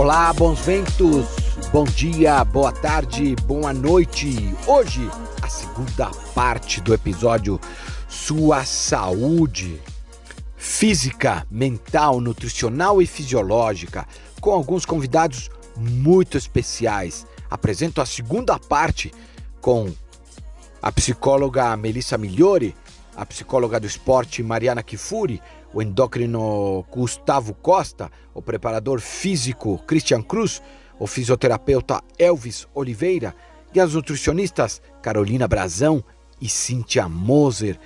Olá, bons ventos, bom dia, boa tarde, boa noite. Hoje, a segunda parte do episódio Sua Saúde Física, Mental, Nutricional e Fisiológica, com alguns convidados muito especiais. Apresento a segunda parte com a psicóloga Melissa Migliori, a psicóloga do esporte Mariana Kifuri, o endócrino Gustavo Costa, o preparador físico Christian Cruz, o fisioterapeuta Elvis Oliveira e as nutricionistas Carolina Brazão e Cíntia Moser.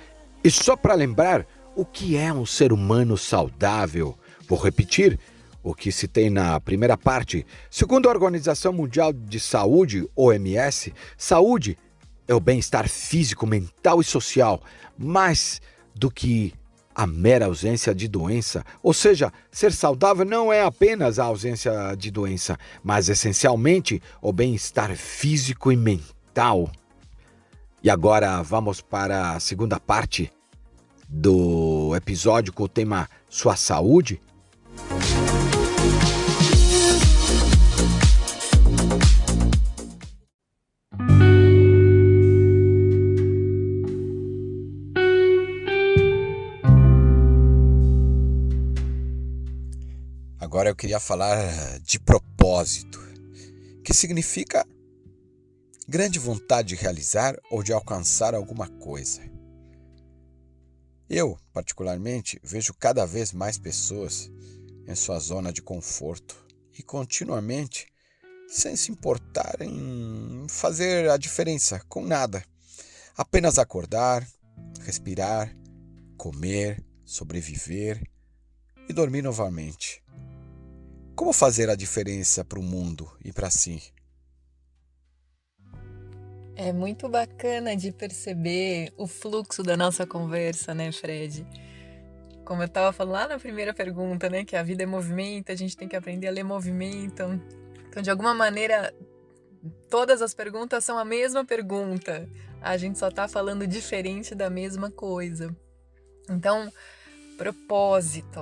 E só para lembrar, o que é um ser humano saudável? Vou repetir o que citei na primeira parte. Segundo a Organização Mundial de Saúde, OMS, saúde é o bem-estar físico, mental e social, mais do que a mera ausência de doença. Ou seja, ser saudável não é apenas a ausência de doença, mas essencialmente o bem-estar físico e mental. E agora vamos para a segunda parte do episódio com o tema Sua Saúde. Agora eu queria falar de propósito, que significa grande vontade de realizar ou de alcançar alguma coisa. Eu, particularmente, vejo cada vez mais pessoas em sua zona de conforto e continuamente sem se importar em fazer a diferença com nada. Apenas acordar, respirar, comer, sobreviver e dormir novamente. Como fazer a diferença para o mundo e para si? É muito bacana de perceber o fluxo da nossa conversa, né, Fred? Como eu estava falando lá na primeira pergunta, né, que a vida é movimento, a gente tem que aprender a ler movimento. Então, de alguma maneira, todas as perguntas são a mesma pergunta. A gente só está falando diferente da mesma coisa. Então, propósito.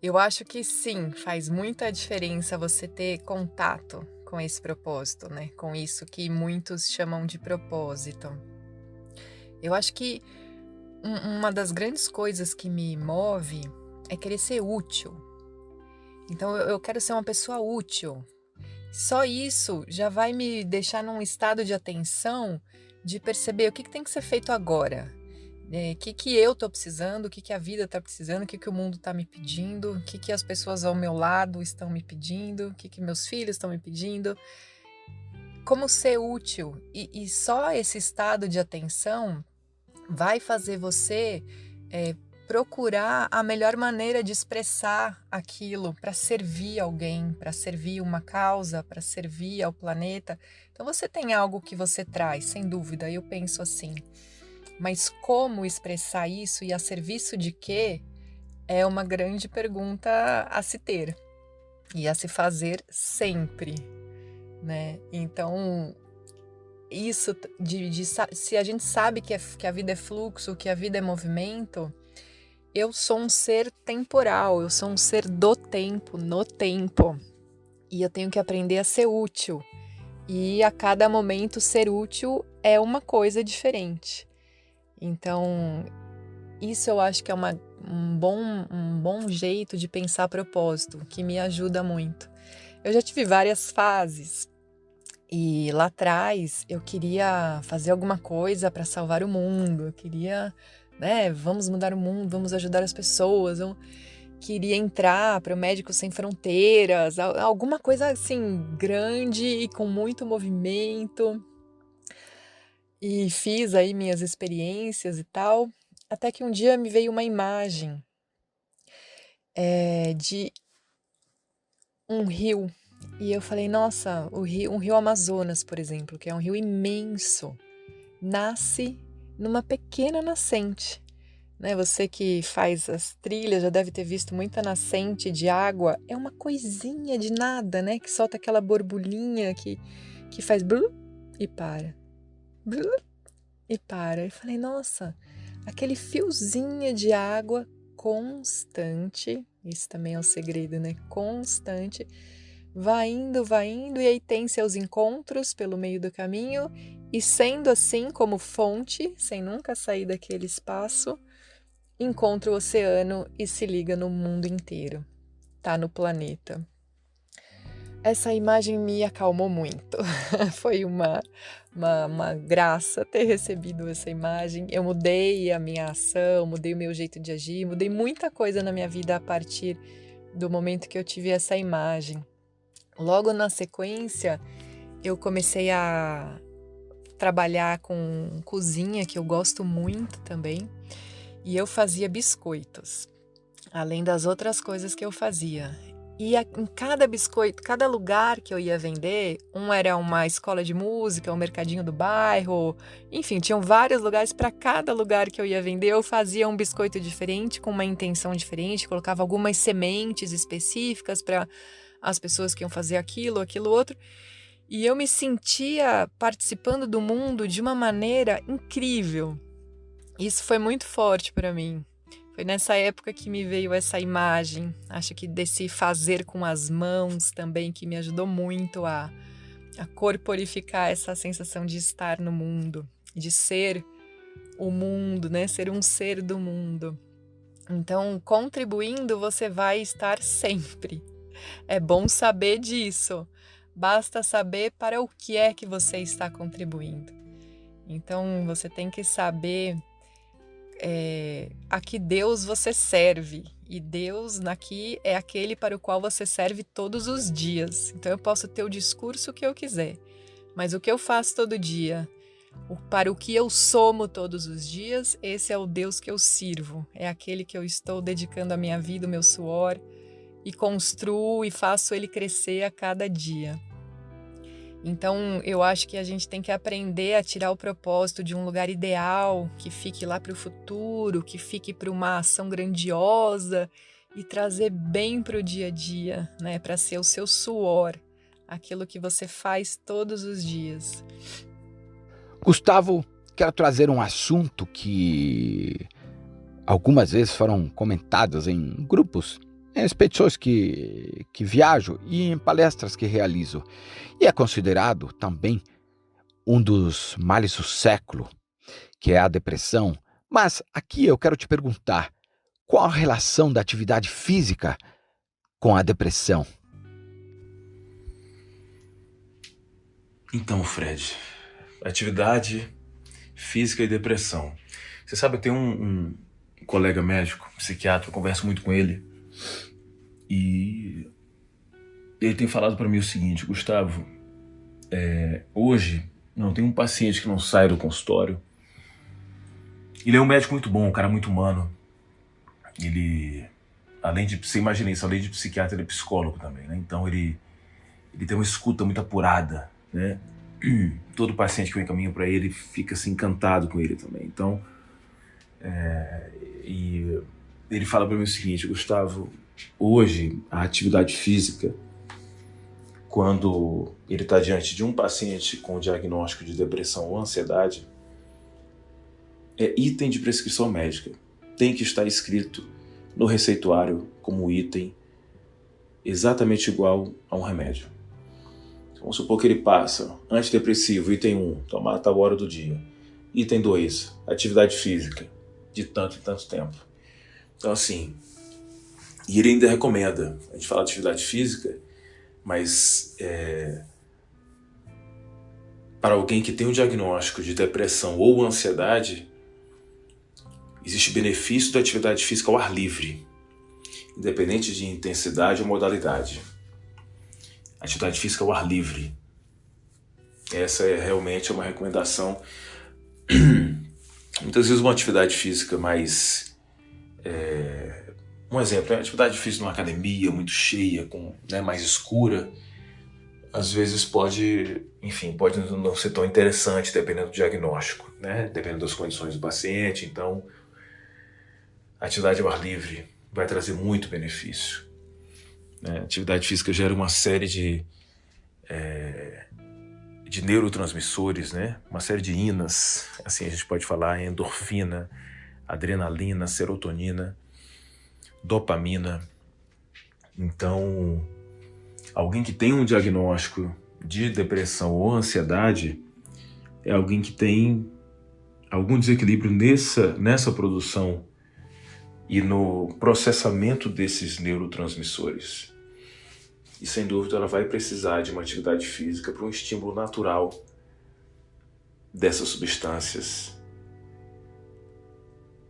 Eu acho que sim, faz muita diferença você ter contato com esse propósito, né? Com isso que muitos chamam de propósito. Eu acho que uma das grandes coisas que me move é querer ser útil. Então eu quero ser uma pessoa útil. Só isso já vai me deixar num estado de atenção de perceber o que tem que ser feito agora. O que eu tô precisando, o que a vida tá precisando, o que o mundo tá me pedindo, o que as pessoas ao meu lado estão me pedindo, o que meus filhos estão me pedindo. Como ser útil. E só esse estado de atenção vai fazer você procurar a melhor maneira de expressar aquilo para servir alguém, para servir uma causa, para servir ao planeta. Então você tem algo que você traz, sem dúvida, eu penso assim. Mas como expressar isso e a serviço de quê é uma grande pergunta a se ter e a se fazer sempre, né? Então, isso se a gente sabe que a vida é fluxo, que a vida é movimento, eu sou um ser temporal, eu sou um ser do tempo, no tempo. E eu tenho que aprender a ser útil. E a cada momento ser útil é uma coisa diferente. Então, isso eu acho que é um bom jeito de pensar a propósito, que me ajuda muito. Eu já tive várias fases e lá atrás eu queria fazer alguma coisa para salvar o mundo, eu queria, né, vamos mudar o mundo, vamos ajudar as pessoas, eu queria entrar para o Médicos Sem Fronteiras, alguma coisa assim grande e com muito movimento. E fiz aí minhas experiências e tal, até que um dia me veio uma imagem de um rio. E eu falei, nossa, um rio Amazonas, por exemplo, que é um rio imenso, nasce numa pequena nascente. Né? Você que faz as trilhas já deve ter visto muita nascente de água. É uma coisinha de nada, né? Que solta aquela borbulhinha que faz blu e para. Blu e para. Eu falei, nossa, aquele fiozinho de água constante Isso também é um segredo, né? Constante. Vai indo, e aí tem seus encontros pelo meio do caminho, e sendo assim como fonte, sem nunca sair daquele espaço, encontra o oceano e se liga no mundo inteiro, tá no planeta. Essa imagem me acalmou muito. Foi uma graça ter recebido essa imagem. Eu mudei a minha ação, mudei o meu jeito de agir, mudei muita coisa na minha vida a partir do momento que eu tive essa imagem. Logo na sequência, eu comecei a trabalhar com cozinha, que eu gosto muito também, e eu fazia biscoitos, além das outras coisas que eu fazia. E em cada biscoito, cada lugar que eu ia vender, um era uma escola de música, um mercadinho do bairro, enfim, tinham vários lugares. Para cada lugar que eu ia vender, eu fazia um biscoito diferente, com uma intenção diferente, colocava algumas sementes específicas para as pessoas que iam fazer aquilo outro. E eu me sentia participando do mundo de uma maneira incrível. Isso foi muito forte para mim. Foi nessa época que me veio essa imagem. Acho que desse fazer com as mãos também, que me ajudou muito a corporificar essa sensação de estar no mundo, de ser o mundo, né? Ser um ser do mundo. Então, contribuindo, você vai estar sempre. É bom saber disso. Basta saber para o que é que você está contribuindo. Então, você tem que saber a que Deus você serve. E Deus aqui é aquele para o qual você serve todos os dias. Então, eu posso ter o discurso que eu quiser, mas o que eu faço todo dia, para o que eu somo todos os dias, esse é o Deus que eu sirvo. É aquele que eu estou dedicando a minha vida, o meu suor, e construo e faço ele crescer a cada dia. Então, eu acho que a gente tem que aprender a tirar o propósito de um lugar ideal, que fique lá para o futuro, que fique para uma ação grandiosa, e trazer bem para o dia a dia, né? Para ser o seu suor, aquilo que você faz todos os dias. Gustavo, quero trazer um assunto que algumas vezes foram comentados em grupos, em expedições que viajo e em palestras que realizo. E é considerado também um dos males do século, que é a depressão. Mas aqui eu quero te perguntar, qual a relação da atividade física com a depressão? Então, Fred, atividade física e depressão. Você sabe, eu tenho um colega médico, psiquiatra, eu converso muito com ele, e ele tem falado para mim o seguinte: Gustavo, hoje não tem um paciente que não saia do consultório. Ele é um médico muito bom, um cara muito humano. Ele, além de, você imagina isso, além de psiquiatra, ele é psicólogo também, né? Então ele tem uma escuta muito apurada, né? Todo paciente que eu encaminho para ele fica assim, encantado com ele também. Então, e ele fala para mim o seguinte: Gustavo, hoje a atividade física, quando ele está diante de um paciente com diagnóstico de depressão ou ansiedade, é item de prescrição médica. Tem que estar escrito no receituário como item exatamente igual a um remédio. Vamos supor que ele passa: antidepressivo, item 1, tomar a tal hora do dia. Item 2, atividade física, de tanto em tanto tempo. Então assim, e ele ainda recomenda, a gente fala de atividade física, mas para alguém que tem um diagnóstico de depressão ou ansiedade, existe benefício da atividade física ao ar livre, independente de intensidade ou modalidade. Atividade física ao ar livre. Essa é realmente uma recomendação. Muitas vezes uma atividade física mais... um exemplo, uma atividade física numa academia muito cheia, mais escura, às vezes pode não ser tão interessante, dependendo do diagnóstico, né? Dependendo das condições do paciente. Então, a atividade ao ar livre vai trazer muito benefício. A atividade física gera uma série de neurotransmissores, né? Uma série de ínas, assim a gente pode falar: endorfina, adrenalina, serotonina, dopamina, Então, alguém que tem um diagnóstico de depressão ou ansiedade é alguém que tem algum desequilíbrio nessa produção e no processamento desses neurotransmissores. E sem dúvida ela vai precisar de uma atividade física para um estímulo natural dessas substâncias,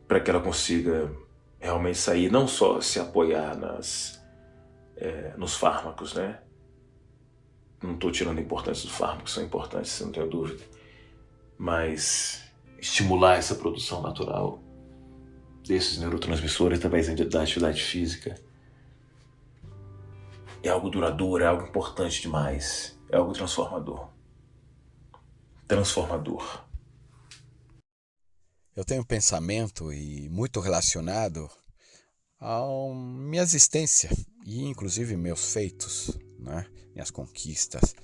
para que ela consiga realmente sair, não só se apoiar nos fármacos, né? Não estou tirando a importância dos fármacos, são importantes, não tenho dúvida, mas estimular essa produção natural desses neurotransmissores através da atividade física é algo duradouro, é algo importante demais, é algo transformador. Eu tenho um pensamento e muito relacionado à minha existência e inclusive meus feitos, né? Minhas conquistas.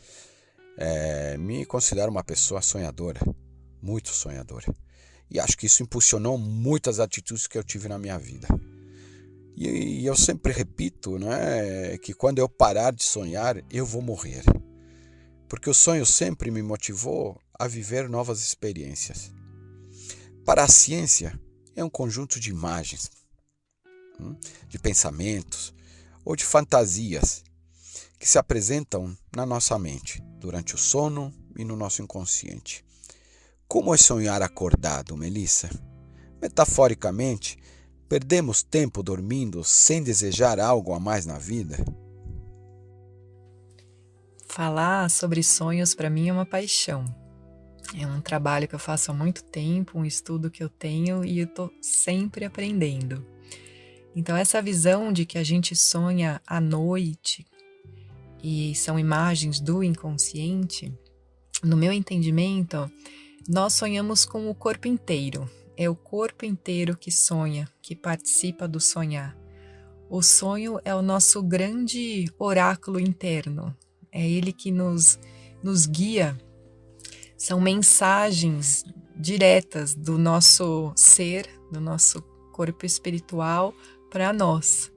Me considero uma pessoa sonhadora, muito sonhadora. E acho que isso impulsionou muitas atitudes que eu tive na minha vida. E eu sempre repito, né, que quando eu parar de sonhar, eu vou morrer. Porque o sonho sempre me motivou a viver novas experiências. Para a ciência, é um conjunto de imagens, de pensamentos ou de fantasias que se apresentam na nossa mente durante o sono e no nosso inconsciente. Como é sonhar acordado, Melissa? Metaforicamente, perdemos tempo dormindo sem desejar algo a mais na vida? Falar sobre sonhos para mim é uma paixão. É um trabalho que eu faço há muito tempo, um estudo que eu tenho e eu estou sempre aprendendo. Então essa visão de que a gente sonha à noite e são imagens do inconsciente, no meu entendimento, nós sonhamos com o corpo inteiro. É o corpo inteiro que sonha, que participa do sonhar. O sonho é o nosso grande oráculo interno. É ele que nos guia. São mensagens diretas do nosso ser, do nosso corpo espiritual para nós.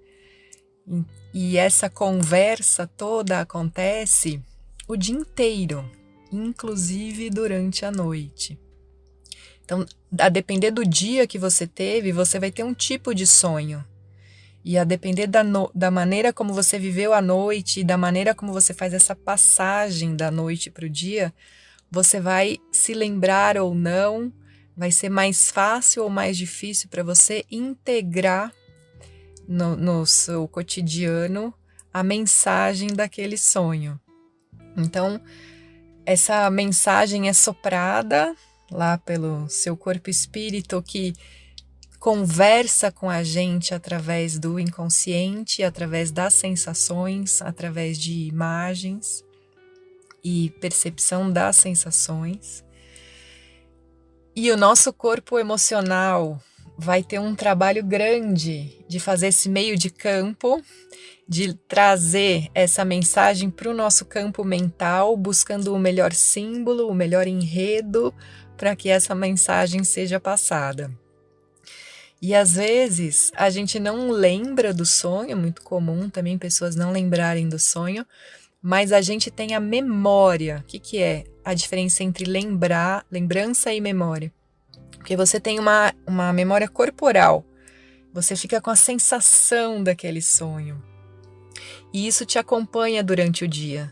E essa conversa toda acontece o dia inteiro, inclusive durante a noite. Então, a depender do dia que você teve, você vai ter um tipo de sonho. E a depender da maneira como você viveu a noite, da maneira como você faz essa passagem da noite para o dia, você vai se lembrar ou não, vai ser mais fácil ou mais difícil para você integrar no seu cotidiano a mensagem daquele sonho. Então, essa mensagem é soprada lá pelo seu corpo espírito que conversa com a gente através do inconsciente, através das sensações, através de imagens e percepção das sensações. E o nosso corpo emocional vai ter um trabalho grande de fazer esse meio de campo, de trazer essa mensagem para o nosso campo mental, buscando o melhor símbolo, o melhor enredo, para que essa mensagem seja passada. E às vezes a gente não lembra do sonho, é muito comum também pessoas não lembrarem do sonho, mas a gente tem a memória. O que é a diferença entre lembrança e memória? Porque você tem uma memória corporal, você fica com a sensação daquele sonho. E isso te acompanha durante o dia.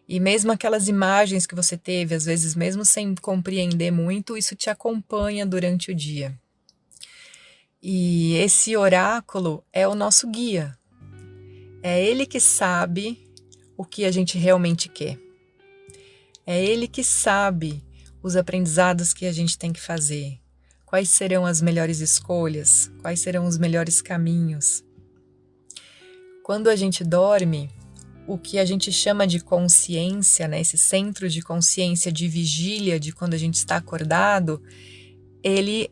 E mesmo aquelas imagens que você teve, às vezes mesmo sem compreender muito, isso te acompanha durante o dia. E esse oráculo é o nosso guia. É ele que sabe o que a gente realmente quer. É ele que sabe os aprendizados que a gente tem que fazer. Quais serão as melhores escolhas? Quais serão os melhores caminhos? Quando a gente dorme, o que a gente chama de consciência, né, esse centro de consciência de vigília, de quando a gente está acordado, ele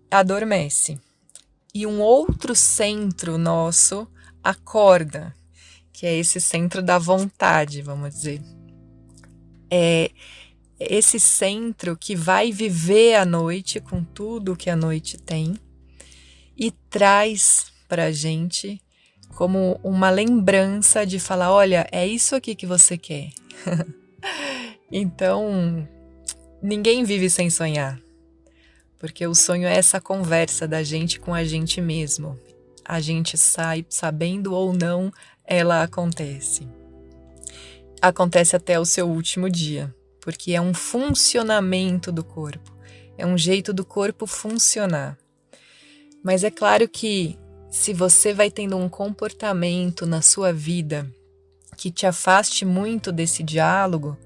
adormece. E um outro centro nosso acorda, que é esse centro da vontade, vamos dizer. É esse centro que vai viver a noite com tudo que a noite tem e traz para a gente como uma lembrança de falar, olha, é isso aqui que você quer. Então, ninguém vive sem sonhar, porque o sonho é essa conversa da gente com a gente mesmo. A gente sai, sabendo ou não, ela acontece. Acontece até o seu último dia, porque é um funcionamento do corpo, é um jeito do corpo funcionar. Mas é claro que se você vai tendo um comportamento na sua vida que te afaste muito desse diálogo,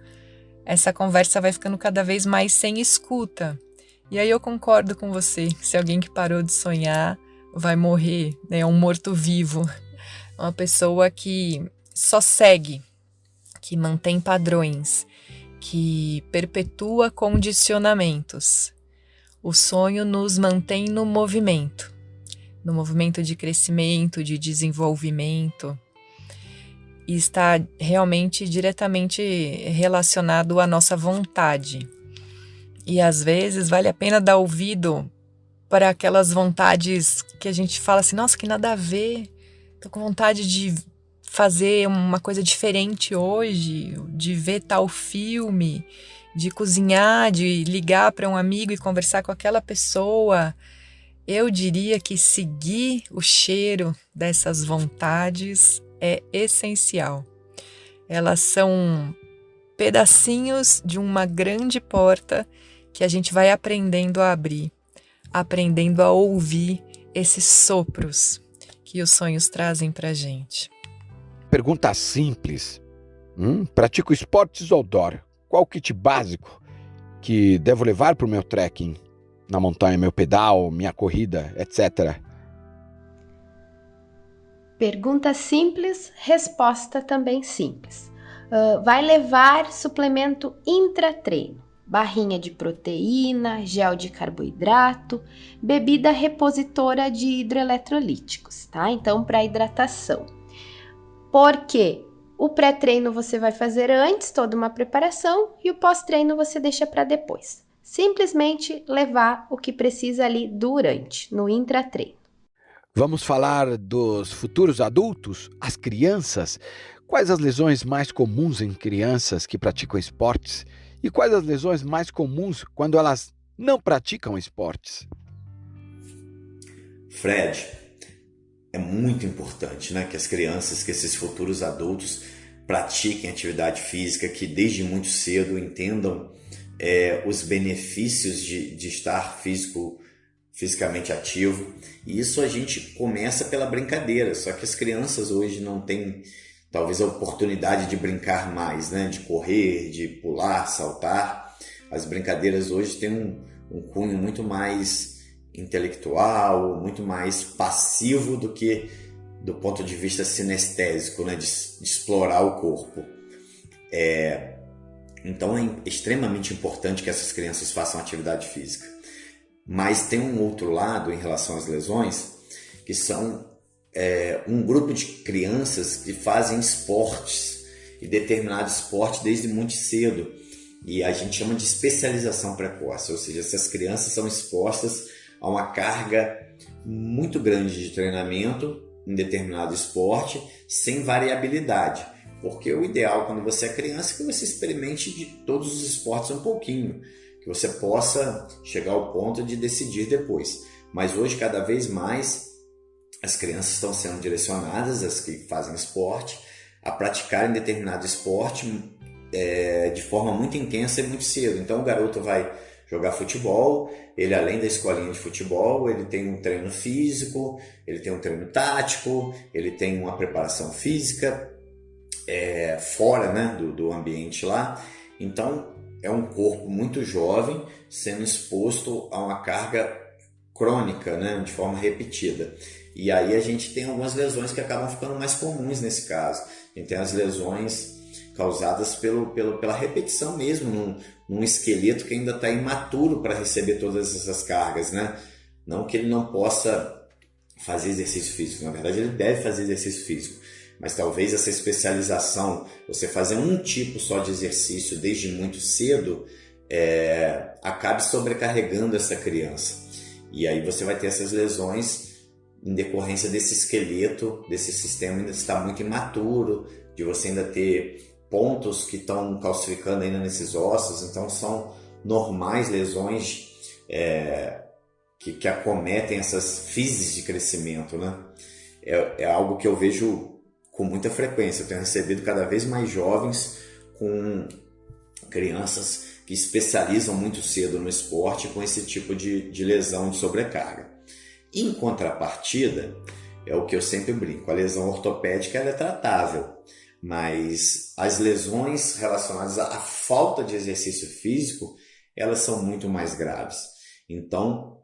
essa conversa vai ficando cada vez mais sem escuta. E aí eu concordo com você, que se alguém que parou de sonhar vai morrer, né? É um morto-vivo, uma pessoa que só segue, que mantém padrões, que perpetua condicionamentos. O sonho nos mantém no movimento de crescimento, de desenvolvimento, e está realmente diretamente relacionado à nossa vontade. E às vezes vale a pena dar ouvido para aquelas vontades que a gente fala assim, nossa, que nada a ver, tô com vontade de fazer uma coisa diferente hoje, de ver tal filme, de cozinhar, de ligar para um amigo e conversar com aquela pessoa. Eu diria que seguir o cheiro dessas vontades é essencial. Elas são pedacinhos de uma grande porta que a gente vai aprendendo a abrir, aprendendo a ouvir esses sopros que os sonhos trazem pra gente. Pergunta simples. Pratico esportes outdoor. Qual o kit básico que devo levar para o meu trekking? Na montanha, meu pedal, minha corrida, etc. Pergunta simples, resposta também simples. Vai levar suplemento intratreino, barrinha de proteína, gel de carboidrato, bebida repositora de hidroeletrolíticos, tá? Então, para hidratação. Porque o pré-treino você vai fazer antes, toda uma preparação, e o pós-treino você deixa para depois. Simplesmente levar o que precisa ali durante, no intratreino. Vamos falar dos futuros adultos, as crianças. Quais as lesões mais comuns em crianças que praticam esportes? E quais as lesões mais comuns quando elas não praticam esportes? Fred, é muito importante, né, que as crianças, que esses futuros adultos pratiquem atividade física, que desde muito cedo entendam os benefícios de estar fisicamente ativo. E isso a gente começa pela brincadeira, só que as crianças hoje não têm talvez a oportunidade de brincar mais, né? De correr, de pular, saltar. As brincadeiras hoje têm um cunho muito mais intelectual, muito mais passivo do que do ponto de vista sinestésico, né? De explorar o corpo. Então é extremamente importante que essas crianças façam atividade física. Mas tem um outro lado em relação às lesões, que são um grupo de crianças que fazem esportes, e determinado esporte desde muito cedo. E a gente chama de especialização precoce, ou seja, essas crianças são expostas a uma carga muito grande de treinamento em determinado esporte, sem variabilidade. Porque o ideal quando você é criança é que você experimente de todos os esportes um pouquinho, que você possa chegar ao ponto de decidir depois. Mas hoje, cada vez mais, as crianças estão sendo direcionadas, as que fazem esporte, a praticarem determinado esporte de forma muito intensa e muito cedo. Então o garoto vai jogar futebol, ele além da escolinha de futebol, ele tem um treino físico, ele tem um treino tático, ele tem uma preparação física fora, né, do ambiente lá. Então é um corpo muito jovem sendo exposto a uma carga crônica, né, de forma repetida. E aí a gente tem algumas lesões que acabam ficando mais comuns nesse caso. A gente tem as lesões causadas pela repetição mesmo, num esqueleto que ainda está imaturo para receber todas essas cargas, né? Não que ele não possa fazer exercício físico, na verdade ele deve fazer exercício físico, mas talvez essa especialização, você fazer um tipo só de exercício desde muito cedo, acabe sobrecarregando essa criança. E aí você vai ter essas lesões em decorrência desse esqueleto, desse sistema ainda estar muito imaturo, de você ainda ter pontos que estão calcificando ainda nesses ossos. Então são normais lesões que acometem essas fases de crescimento, né? É algo que eu vejo com muita frequência. Eu tenho recebido cada vez mais jovens com crianças que especializam muito cedo no esporte com esse tipo de lesão de sobrecarga. Em contrapartida, é o que eu sempre brinco, a lesão ortopédica ela é tratável, mas as lesões relacionadas à falta de exercício físico, elas são muito mais graves. Então,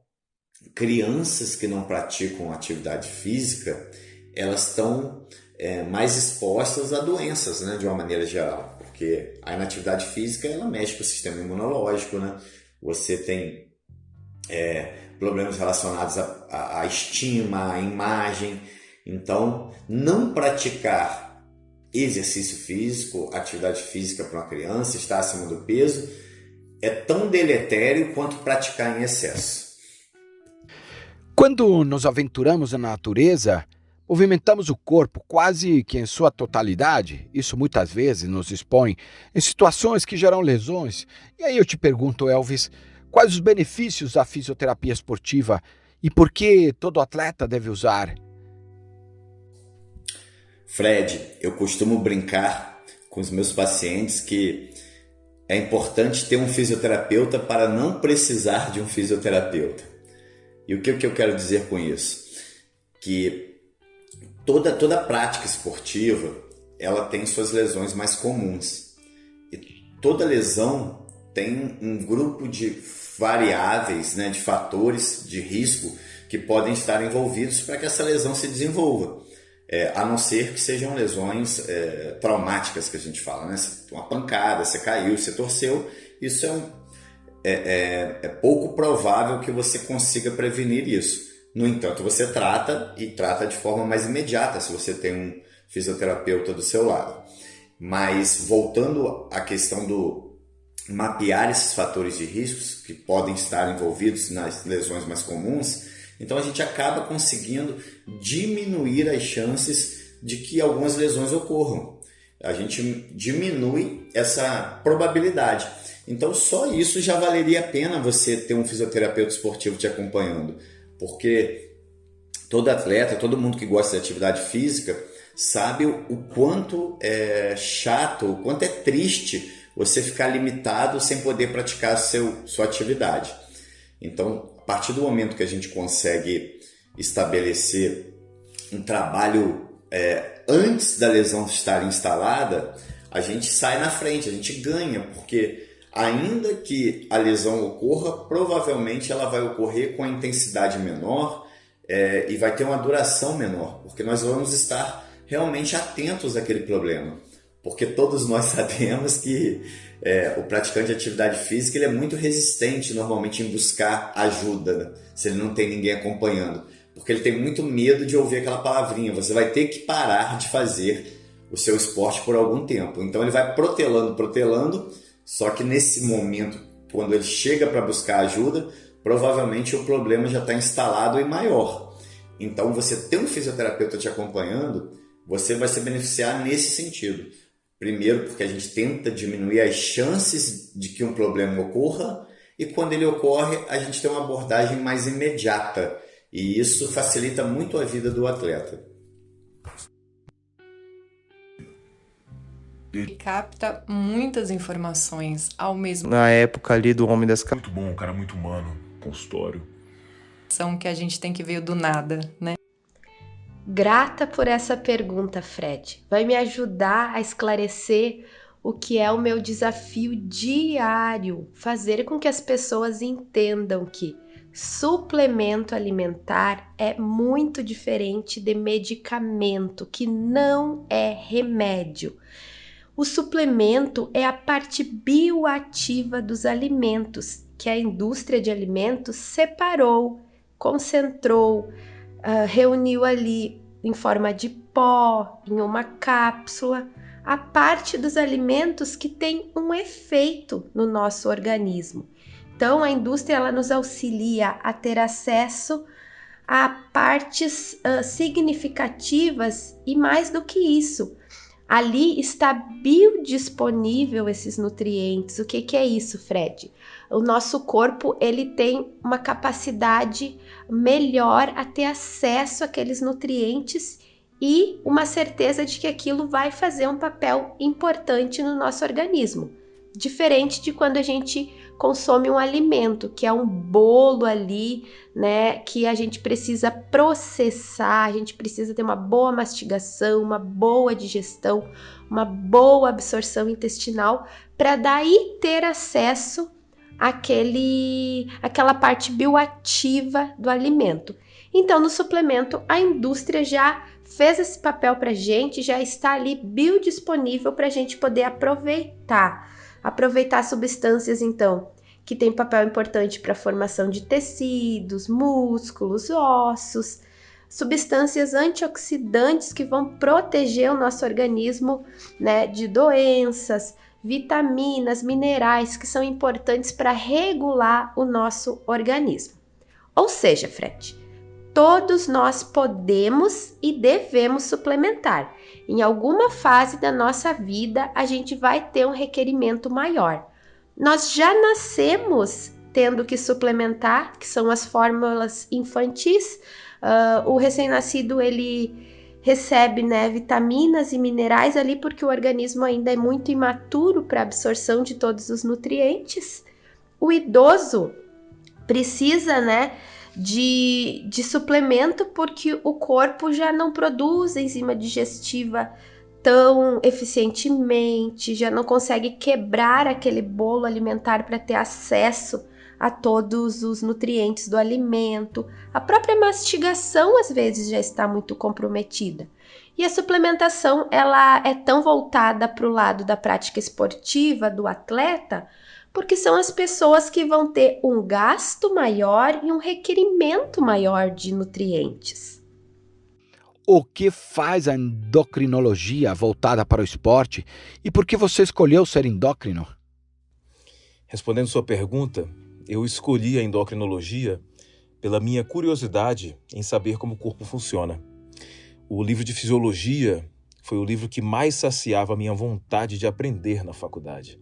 crianças que não praticam atividade física, elas estão mais expostas a doenças, né, de uma maneira geral, porque a inatividade física ela mexe com o sistema imunológico, né? Você tem problemas relacionados à estima, à imagem. Então, não praticar exercício físico, atividade física para uma criança, estar acima do peso, é tão deletério quanto praticar em excesso. Quando nos aventuramos na natureza, movimentamos o corpo quase que em sua totalidade. Isso muitas vezes nos expõe em situações que geram lesões. E aí eu te pergunto, Elvis, quais os benefícios da fisioterapia esportiva e por que todo atleta deve usar? Fred, eu costumo brincar com os meus pacientes que é importante ter um fisioterapeuta para não precisar de um fisioterapeuta. E o que eu quero dizer com isso? Que toda prática esportiva, ela tem suas lesões mais comuns. E toda lesão tem um grupo de variáveis, né, de fatores de risco que podem estar envolvidos para que essa lesão se desenvolva. A não ser que sejam lesões traumáticas que a gente fala, né? Uma pancada, você caiu, você torceu, isso é pouco provável que você consiga prevenir isso. No entanto, você trata de forma mais imediata se você tem um fisioterapeuta do seu lado. Mas voltando à questão do mapear esses fatores de riscos que podem estar envolvidos nas lesões mais comuns, então a gente acaba conseguindo diminuir as chances de que algumas lesões ocorram. A gente diminui essa probabilidade. Então só isso já valeria a pena você ter um fisioterapeuta esportivo te acompanhando. Porque todo atleta, todo mundo que gosta de atividade física sabe o quanto é chato, o quanto é triste você ficar limitado sem poder praticar sua atividade. Então, a partir do momento que a gente consegue estabelecer um trabalho antes da lesão estar instalada, a gente sai na frente, a gente ganha, porque ainda que a lesão ocorra, provavelmente ela vai ocorrer com a intensidade menor e vai ter uma duração menor, porque nós vamos estar realmente atentos àquele problema. Porque todos nós sabemos que o praticante de atividade física ele é muito resistente normalmente em buscar ajuda, né? Se ele não tem ninguém acompanhando. Porque ele tem muito medo de ouvir aquela palavrinha, você vai ter que parar de fazer o seu esporte por algum tempo. Então ele vai protelando, só que nesse momento, quando ele chega para buscar ajuda, provavelmente o problema já está instalado e maior. Então você ter um fisioterapeuta te acompanhando, você vai se beneficiar nesse sentido. Primeiro, porque a gente tenta diminuir as chances de que um problema ocorra, e quando ele ocorre, a gente tem uma abordagem mais imediata, e isso facilita muito a vida do atleta. E capta muitas informações ao mesmo Na época ali do Homem das Muito bom, um cara muito humano, consultório. tempo que a gente tem que ver do nada, né? Grata por essa pergunta, Fred. Vai me ajudar a esclarecer o que é o meu desafio diário, fazer com que as pessoas entendam que suplemento alimentar é muito diferente de medicamento, que não é remédio. O suplemento é a parte bioativa dos alimentos, que a indústria de alimentos separou, concentrou, reuniu ali em forma de pó, em uma cápsula, a parte dos alimentos que tem um efeito no nosso organismo. Então, a indústria ela nos auxilia a ter acesso a partes significativas e mais do que isso. Ali está biodisponível esses nutrientes. O que é isso, Fred? O nosso corpo ele tem uma capacidade melhor a ter acesso àqueles nutrientes e uma certeza de que aquilo vai fazer um papel importante no nosso organismo. Diferente de quando a gente consome um alimento, que é um bolo ali, né, que a gente precisa processar, a gente precisa ter uma boa mastigação, uma boa digestão, uma boa absorção intestinal, para daí ter acesso àquela parte bioativa do alimento. Então, no suplemento, a indústria já fez esse papel para a gente, já está ali biodisponível para a gente poder aproveitar substâncias, então, que tem papel importante para a formação de tecidos, músculos, ossos, substâncias antioxidantes que vão proteger o nosso organismo, né, de doenças, vitaminas, minerais que são importantes para regular o nosso organismo. Ou seja, Fred, todos nós podemos e devemos suplementar. Em alguma fase da nossa vida, a gente vai ter um requerimento maior. Nós já nascemos tendo que suplementar, que são as fórmulas infantis. O recém-nascido, ele recebe, né, vitaminas e minerais ali porque o organismo ainda é muito imaturo para a absorção de todos os nutrientes. O idoso precisa, né, de suplemento porque o corpo já não produz enzima digestiva tão eficientemente, já não consegue quebrar aquele bolo alimentar para ter acesso a todos os nutrientes do alimento. A própria mastigação às vezes já está muito comprometida. E a suplementação ela é tão voltada para o lado da prática esportiva do atleta, porque são as pessoas que vão ter um gasto maior e um requerimento maior de nutrientes. O que faz a endocrinologia voltada para o esporte e por que você escolheu ser endócrino? Respondendo sua pergunta, eu escolhi a endocrinologia pela minha curiosidade em saber como o corpo funciona. O livro de fisiologia foi o livro que mais saciava a minha vontade de aprender na faculdade.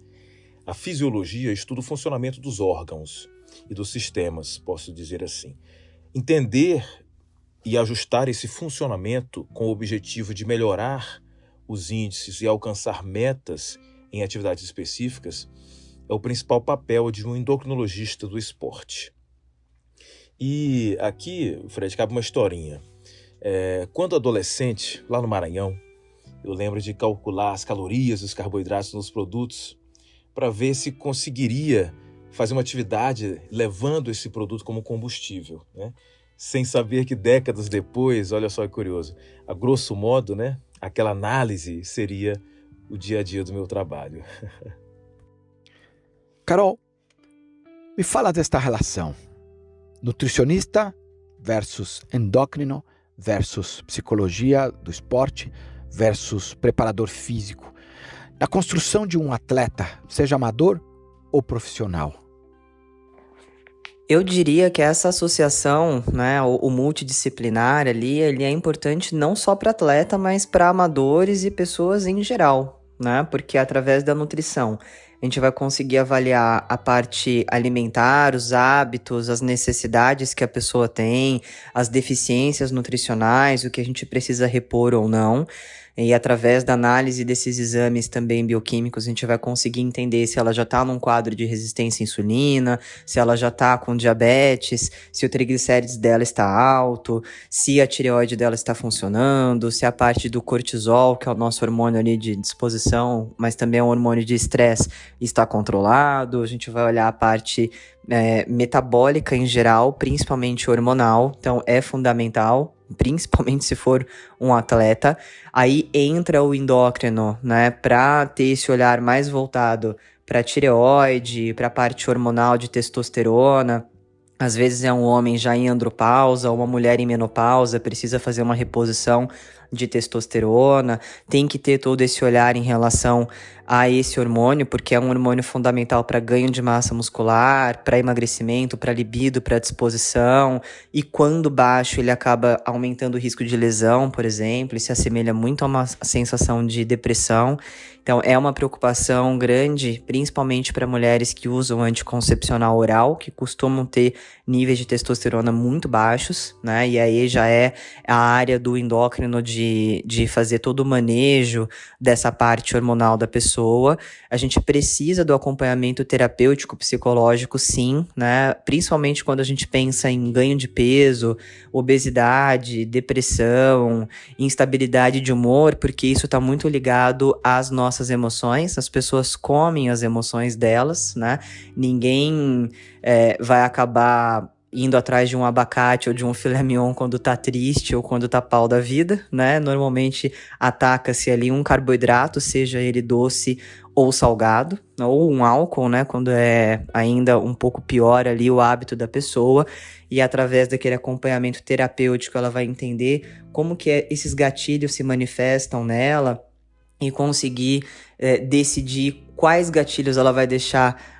A fisiologia estuda o funcionamento dos órgãos e dos sistemas, posso dizer assim. Entender e ajustar esse funcionamento com o objetivo de melhorar os índices e alcançar metas em atividades específicas é o principal papel de um endocrinologista do esporte. E aqui, Fred, cabe uma historinha. Quando adolescente, lá no Maranhão, eu lembro de calcular as calorias e os carboidratos nos produtos para ver se conseguiria fazer uma atividade levando esse produto como combustível, né? Sem saber que décadas depois, olha só que curioso, a grosso modo, né, aquela análise seria o dia a dia do meu trabalho. Carol, me fala desta relação. Nutricionista versus endócrino versus psicologia do esporte versus preparador físico. Na construção de um atleta, seja amador ou profissional? Eu diria que essa associação, né, o multidisciplinar ali, ele é importante não só para atleta, mas para amadores e pessoas em geral, né? Porque através da nutrição a gente vai conseguir avaliar a parte alimentar, os hábitos, as necessidades que a pessoa tem, as deficiências nutricionais, o que a gente precisa repor ou não. E através da análise desses exames também bioquímicos, a gente vai conseguir entender se ela já está num quadro de resistência à insulina, se ela já está com diabetes, se o triglicérides dela está alto, se a tireoide dela está funcionando, se a parte do cortisol, que é o nosso hormônio ali de disposição, mas também é um hormônio de estresse, está controlado. A gente vai olhar a parte metabólica em geral, principalmente hormonal, então é fundamental, principalmente se for um atleta. Aí entra o endócrino, né, para ter esse olhar mais voltado para tireoide, para a parte hormonal de testosterona. Às vezes é um homem já em andropausa, uma mulher em menopausa, precisa fazer uma reposição de testosterona, tem que ter todo esse olhar em relação a esse hormônio, porque é um hormônio fundamental para ganho de massa muscular, para emagrecimento, para libido, para disposição, e quando baixo ele acaba aumentando o risco de lesão, por exemplo, e se assemelha muito a uma sensação de depressão. Então é uma preocupação grande, principalmente para mulheres que usam anticoncepcional oral, que costumam ter níveis de testosterona muito baixos, né? E aí já é a área do endócrino de fazer todo o manejo dessa parte hormonal da pessoa. A gente precisa do acompanhamento terapêutico psicológico, sim, né? Principalmente quando a gente pensa em ganho de peso, obesidade, depressão, instabilidade de humor, porque isso está muito ligado às nossas emoções. As pessoas comem as emoções delas, né? Ninguém vai acabar indo atrás de um abacate ou de um filé mignon quando tá triste ou quando tá pau da vida, né? Normalmente ataca-se ali um carboidrato, seja ele doce ou salgado, ou um álcool, né? Quando é ainda um pouco pior ali o hábito da pessoa. E através daquele acompanhamento terapêutico ela vai entender como que esses gatilhos se manifestam nela e conseguir decidir quais gatilhos ela vai deixar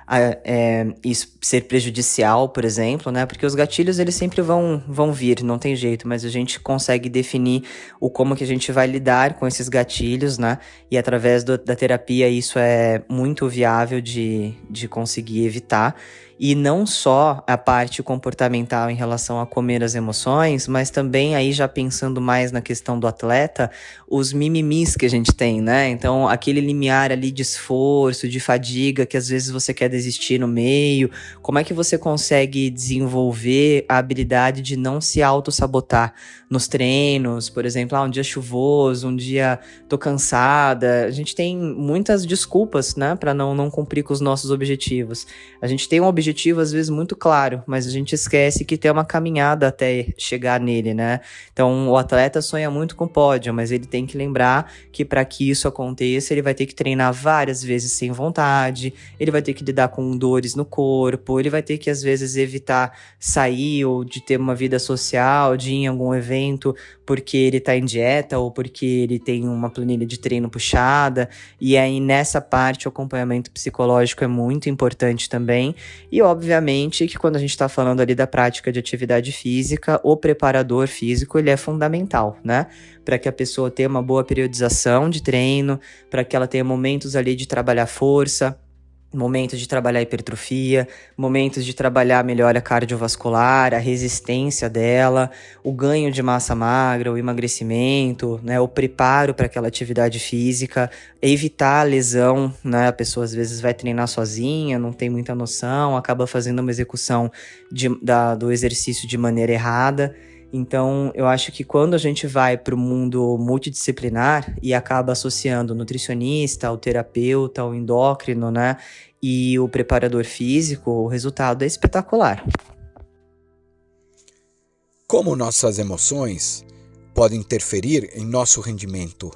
isso ser prejudicial, por exemplo, né? Porque os gatilhos, eles sempre vão vir, não tem jeito, mas a gente consegue definir como que a gente vai lidar com esses gatilhos, né? E através da terapia isso é muito viável de conseguir evitar. E não só a parte comportamental em relação a comer as emoções, mas também aí já pensando mais na questão do atleta, os mimimis que a gente tem, né? Então, aquele limiar ali de esforço, de fadiga, que às vezes você quer desistir no meio, como é que você consegue desenvolver a habilidade de não se auto-sabotar nos treinos? Por exemplo, um dia chuvoso, um dia tô cansada. A gente tem muitas desculpas, né, para não cumprir com os nossos objetivos. A gente tem um objetivo às vezes muito claro, mas a gente esquece que tem uma caminhada até chegar nele, né? Então o atleta sonha muito com pódio, mas ele tem que lembrar que para que isso aconteça, ele vai ter que treinar várias vezes sem vontade, ele vai ter que lidar com dores no corpo, ele vai ter que às vezes evitar sair ou de ter uma vida social, de ir em algum evento porque ele tá em dieta ou porque ele tem uma planilha de treino puxada. E aí nessa parte o acompanhamento psicológico é muito importante também. E obviamente que quando a gente está falando ali da prática de atividade física, o preparador físico ele é fundamental, né? Para que a pessoa tenha uma boa periodização de treino, para que ela tenha momentos ali de trabalhar força, momentos de trabalhar hipertrofia, momentos de trabalhar melhor a cardiovascular, a resistência dela, o ganho de massa magra, o emagrecimento, né, o preparo para aquela atividade física, evitar a lesão, né? A pessoa às vezes vai treinar sozinha, não tem muita noção, acaba fazendo uma execução do exercício de maneira errada. Então, eu acho que quando a gente vai para o mundo multidisciplinar e acaba associando o nutricionista, o terapeuta, o endócrino, né, e o preparador físico, o resultado é espetacular. Como nossas emoções podem interferir em nosso rendimento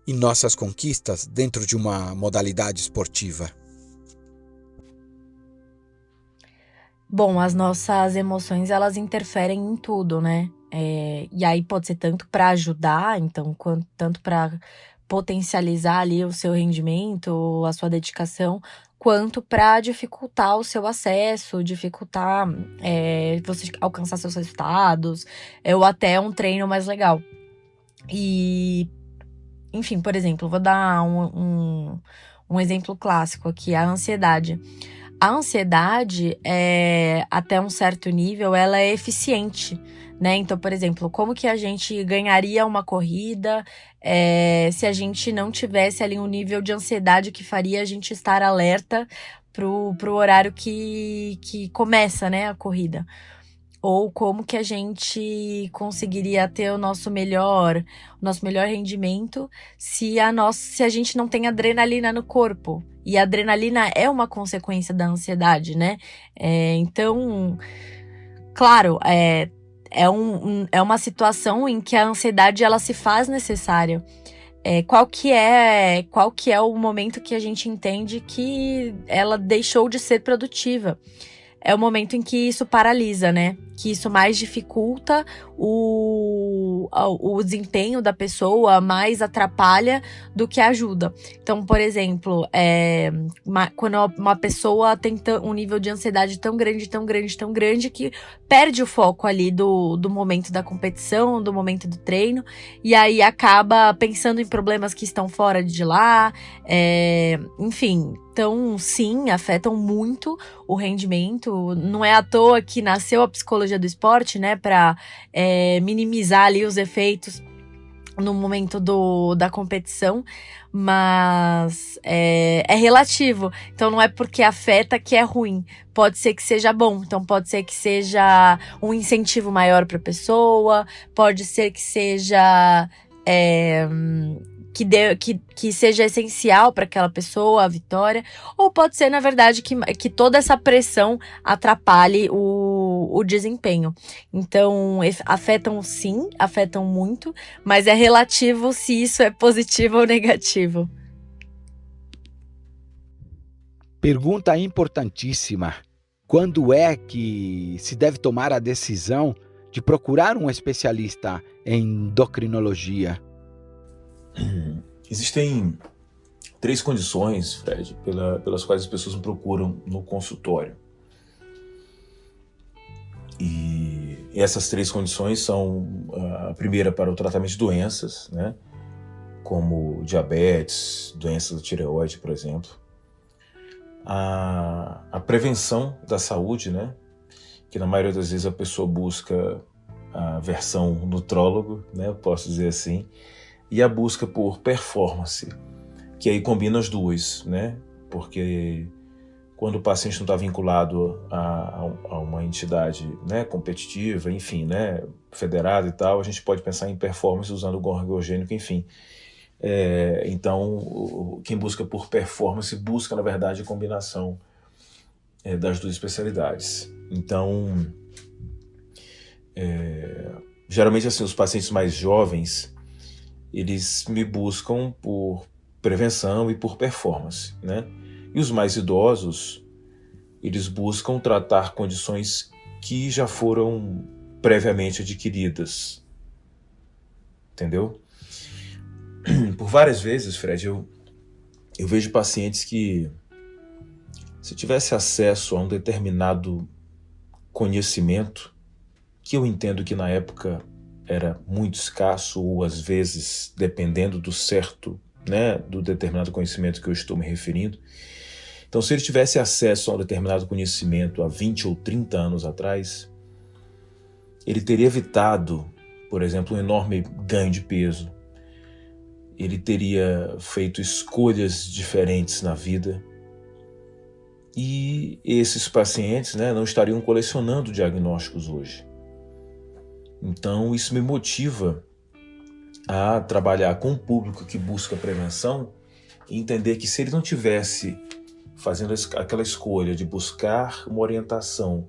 e nossas conquistas dentro de uma modalidade esportiva? Bom, as nossas emoções, elas interferem em tudo, né? E aí pode ser tanto para ajudar, então, tanto para potencializar ali o seu rendimento, a sua dedicação, quanto para dificultar o seu acesso, dificultar você alcançar seus resultados, ou até um treino mais legal. E, enfim, por exemplo, vou dar um exemplo clássico aqui, a ansiedade. A ansiedade, até um certo nível, ela é eficiente, né? Então, por exemplo, como que a gente ganharia uma corrida se a gente não tivesse ali um nível de ansiedade que faria a gente estar alerta pro horário que começa, né, a corrida? Ou como que a gente conseguiria ter o nosso melhor rendimento se a gente não tem adrenalina no corpo. E a adrenalina é uma consequência da ansiedade, né? Então, claro, é uma situação em que a ansiedade ela se faz necessária. Qual que é o momento que a gente entende que ela deixou de ser produtiva? É o momento em que isso paralisa, né? que isso mais dificulta o desempenho da pessoa, mais atrapalha do que ajuda. Então, por exemplo, quando uma pessoa tem um nível de ansiedade tão grande, tão grande, tão grande, que perde o foco ali do momento da competição, do momento do treino, e aí acaba pensando em problemas que estão fora de lá, enfim. Então, sim, afetam muito o rendimento. Não é à toa que nasceu a psicologia do esporte, né, para minimizar ali os efeitos no momento da competição, mas é relativo. Então, não é porque afeta que é ruim. Pode ser que seja bom. Então, pode ser que seja um incentivo maior para a pessoa, pode ser que seja que seja essencial para aquela pessoa, a vitória, ou pode ser, na verdade, que toda essa pressão atrapalhe o desempenho. Então, afetam sim, afetam muito, mas é relativo se isso é positivo ou negativo. Pergunta importantíssima. Quando é que se deve tomar a decisão de procurar um especialista em endocrinologia? Existem 3 condições, Fred, pelas quais as pessoas me procuram no consultório. E essas 3 condições são a primeira para o tratamento de doenças, né, como diabetes, doenças da tireoide, por exemplo. A prevenção da saúde, né, que na maioria das vezes a pessoa busca a versão nutrólogo, né, eu posso dizer assim, e a busca por performance, que aí combina as duas, né? Porque quando o paciente não está vinculado a uma entidade, né, competitiva, enfim, né, federada e tal, a gente pode pensar em performance usando o gorgogênico, enfim. Então, quem busca por performance busca, na verdade, a combinação das duas especialidades. Então, geralmente, assim, os pacientes mais jovens, eles me buscam por prevenção e por performance, né? E os mais idosos, eles buscam tratar condições que já foram previamente adquiridas, entendeu? Por várias vezes, Fred, eu vejo pacientes que, se tivesse acesso a um determinado conhecimento, que eu entendo que na época era muito escasso, ou às vezes, dependendo do certo, né, do determinado conhecimento que eu estou me referindo. Então, se ele tivesse acesso a um determinado conhecimento há 20 ou 30 anos atrás, ele teria evitado, por exemplo, um enorme ganho de peso. Ele teria feito escolhas diferentes na vida. E esses pacientes, né, não estariam colecionando diagnósticos hoje. Então, isso me motiva a trabalhar com um público que busca prevenção e entender que, se ele não tivesse fazendo aquela escolha de buscar uma orientação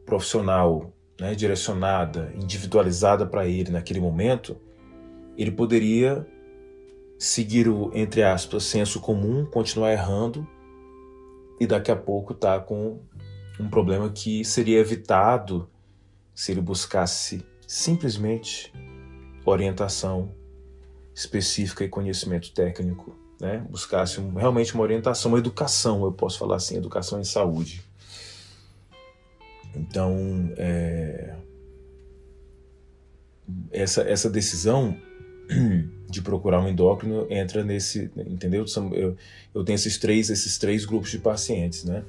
profissional, né, direcionada, individualizada para ele naquele momento, ele poderia seguir o, entre aspas, senso comum, continuar errando e daqui a pouco tá com um problema que seria evitado se ele buscasse simplesmente orientação específica e conhecimento técnico, né? Buscasse realmente uma orientação, uma educação, eu posso falar assim, educação em saúde. Então, essa decisão de procurar um endócrino entra nesse, entendeu? Eu tenho esses três grupos de pacientes, né?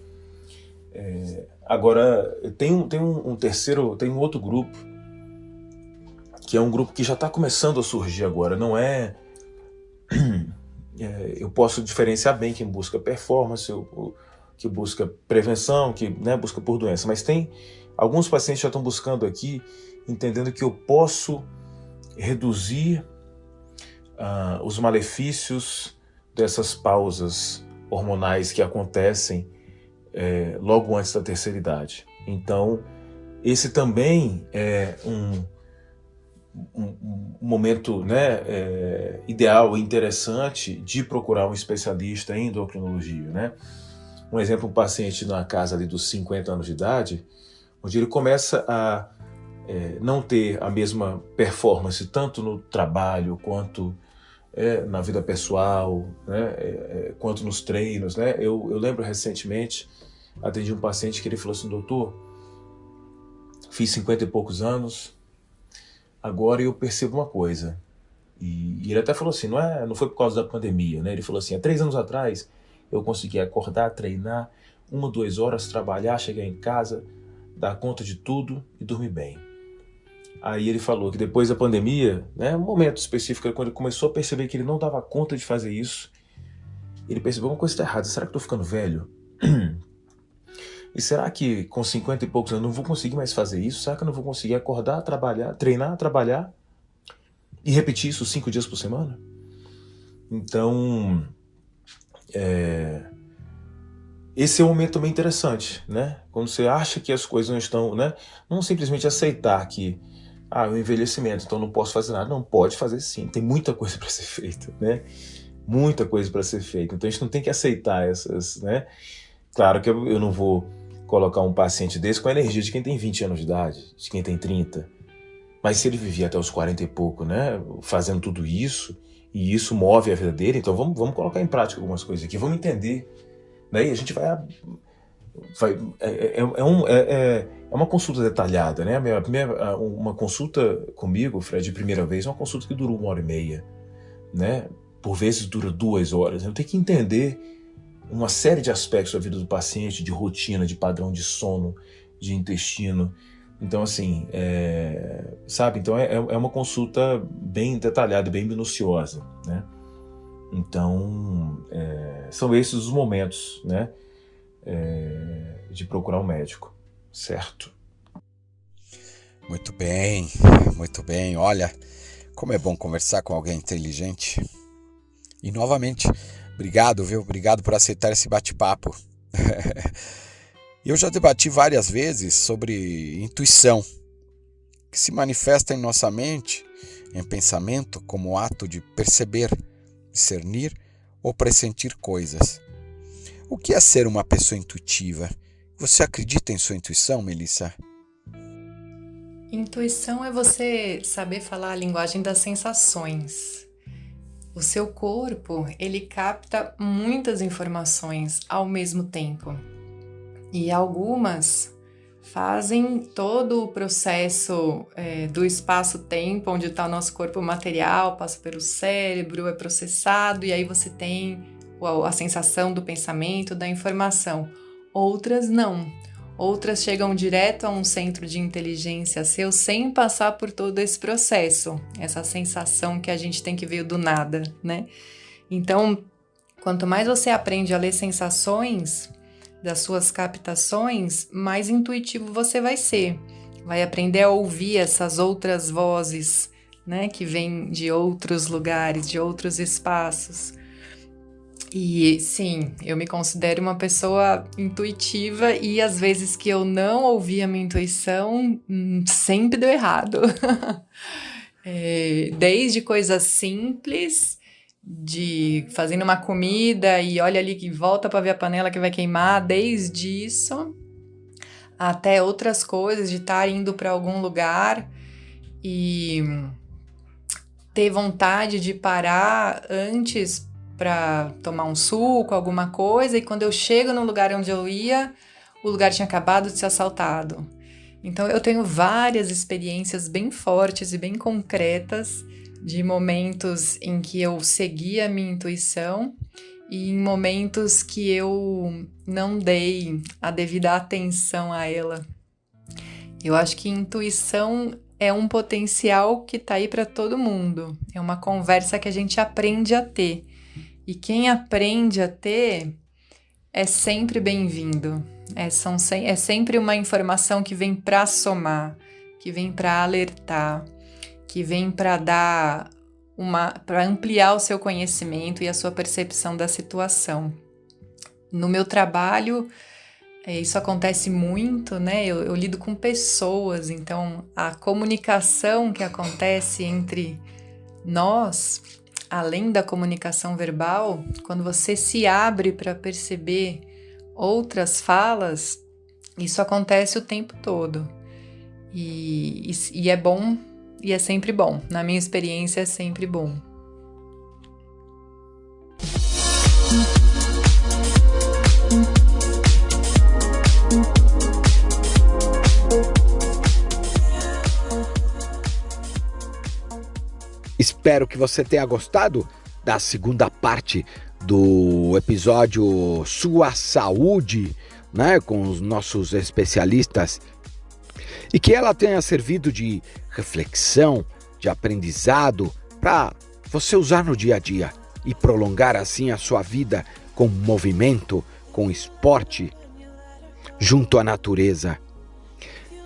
Agora, tem um outro grupo, que é um grupo que já está começando a surgir agora. Não eu posso diferenciar bem quem busca performance, que busca prevenção, que, né, busca por doença. Mas tem alguns pacientes que já estão buscando aqui, entendendo que eu posso reduzir os malefícios dessas pausas hormonais que acontecem logo antes da terceira idade. Então, esse também é um momento, né, ideal e interessante de procurar um especialista em endocrinologia, né? Um exemplo, um paciente na casa ali dos 50 anos de idade, onde ele começa não ter a mesma performance tanto no trabalho quanto na vida pessoal, né? Quanto nos treinos, né? Eu lembro recentemente, atendi um paciente que ele falou assim: doutor, fiz 50 e poucos anos, agora eu percebo uma coisa. E ele até falou assim, não foi por causa da pandemia, né? Ele falou assim, há 3 anos atrás eu consegui acordar, treinar, 1, 2 horas, trabalhar, chegar em casa, dar conta de tudo e dormir bem. Aí ele falou que depois da pandemia, né, um momento específico, quando ele começou a perceber que ele não dava conta de fazer isso, ele percebeu uma coisa está errada. Será que eu tô ficando velho? E será que com 50 e poucos anos eu não vou conseguir mais fazer isso? Será que eu não vou conseguir acordar, trabalhar, treinar, trabalhar e repetir isso 5 dias por semana? Então, esse é um momento também interessante, né? Quando você acha que as coisas não estão, né? Não simplesmente aceitar que o envelhecimento, então não posso fazer nada. Não, pode fazer sim, tem muita coisa para ser feita, né? Muita coisa para ser feita. Então a gente não tem que aceitar essas, né? Claro que eu não vou colocar um paciente desse com a energia de quem tem 20 anos de idade, de quem tem 30. Mas se ele vivia até os 40 e pouco, né? Fazendo tudo isso, e isso move a vida dele, então vamos colocar em prática algumas coisas aqui, vamos entender. Né? E a gente é uma consulta detalhada, né? Uma consulta comigo, Fred, de primeira vez, é uma consulta que durou 1h30, né? Por vezes dura 2 horas. Eu tenho que entender uma série de aspectos da vida do paciente, de rotina, de padrão de sono, de intestino. Então, assim, sabe? Então, é uma consulta bem detalhada, bem minuciosa, né? Então, são esses os momentos, né? De procurar um médico, certo? Muito bem, muito bem. Olha, como é bom conversar com alguém inteligente. E, novamente, obrigado, viu? Obrigado por aceitar esse bate-papo. Eu já debati várias vezes sobre intuição, que se manifesta em nossa mente, em pensamento, como ato de perceber, discernir ou pressentir coisas. O que é ser uma pessoa intuitiva? Você acredita em sua intuição, Melissa? Intuição é você saber falar a linguagem das sensações. O seu corpo, ele capta muitas informações ao mesmo tempo. E algumas fazem todo o processo do espaço-tempo, onde está o nosso corpo material, passa pelo cérebro, é processado, e aí você tem a sensação do pensamento, da informação. Outras não. Outras chegam direto a um centro de inteligência seu sem passar por todo esse processo, essa sensação que a gente tem que veio do nada, né? Então, quanto mais você aprende a ler sensações das suas captações, mais intuitivo você vai ser. Vai aprender a ouvir essas outras vozes, né, que vêm de outros lugares, de outros espaços. E sim, eu me considero uma pessoa intuitiva e às vezes que eu não ouvi a minha intuição, sempre deu errado. Desde coisas simples, de fazendo uma comida e olha ali que volta para ver a panela que vai queimar, desde isso até outras coisas, de estar indo para algum lugar e ter vontade de parar antes para tomar um suco, alguma coisa, e quando eu chego no lugar onde eu ia, o lugar tinha acabado de ser assaltado. Então eu tenho várias experiências bem fortes e bem concretas de momentos em que eu segui a minha intuição e em momentos que eu não dei a devida atenção a ela. Eu acho que intuição é um potencial que está aí para todo mundo. É uma conversa que a gente aprende a ter. E quem aprende a ter é sempre bem-vindo. É sempre uma informação que vem para somar, que vem para alertar, que vem para para ampliar o seu conhecimento e a sua percepção da situação. No meu trabalho, isso acontece muito, né? Eu lido com pessoas, então a comunicação que acontece entre nós, além da comunicação verbal, quando você se abre para perceber outras falas, isso acontece o tempo todo. E é bom, e é sempre bom. Na minha experiência, é sempre bom. Espero que você tenha gostado da segunda parte do episódio Sua Saúde, né, com os nossos especialistas, e que ela tenha servido de reflexão, de aprendizado para você usar no dia a dia e prolongar assim a sua vida com movimento, com esporte, junto à natureza.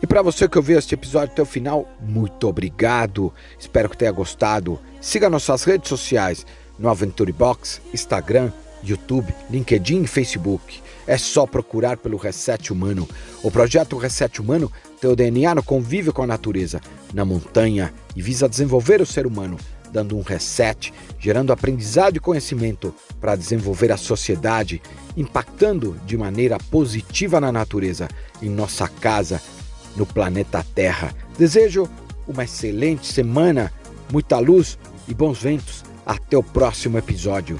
E para você que ouviu este episódio até o final, muito obrigado. Espero que tenha gostado. Siga nossas redes sociais no Aventure Box, Instagram, YouTube, LinkedIn e Facebook. É só procurar pelo Reset Humano. O projeto Reset Humano tem o DNA no convívio com a natureza, na montanha, e visa desenvolver o ser humano, dando um reset, gerando aprendizado e conhecimento para desenvolver a sociedade, impactando de maneira positiva na natureza, em nossa casa, no planeta Terra. Desejo uma excelente semana, muita luz e bons ventos. Até o próximo episódio.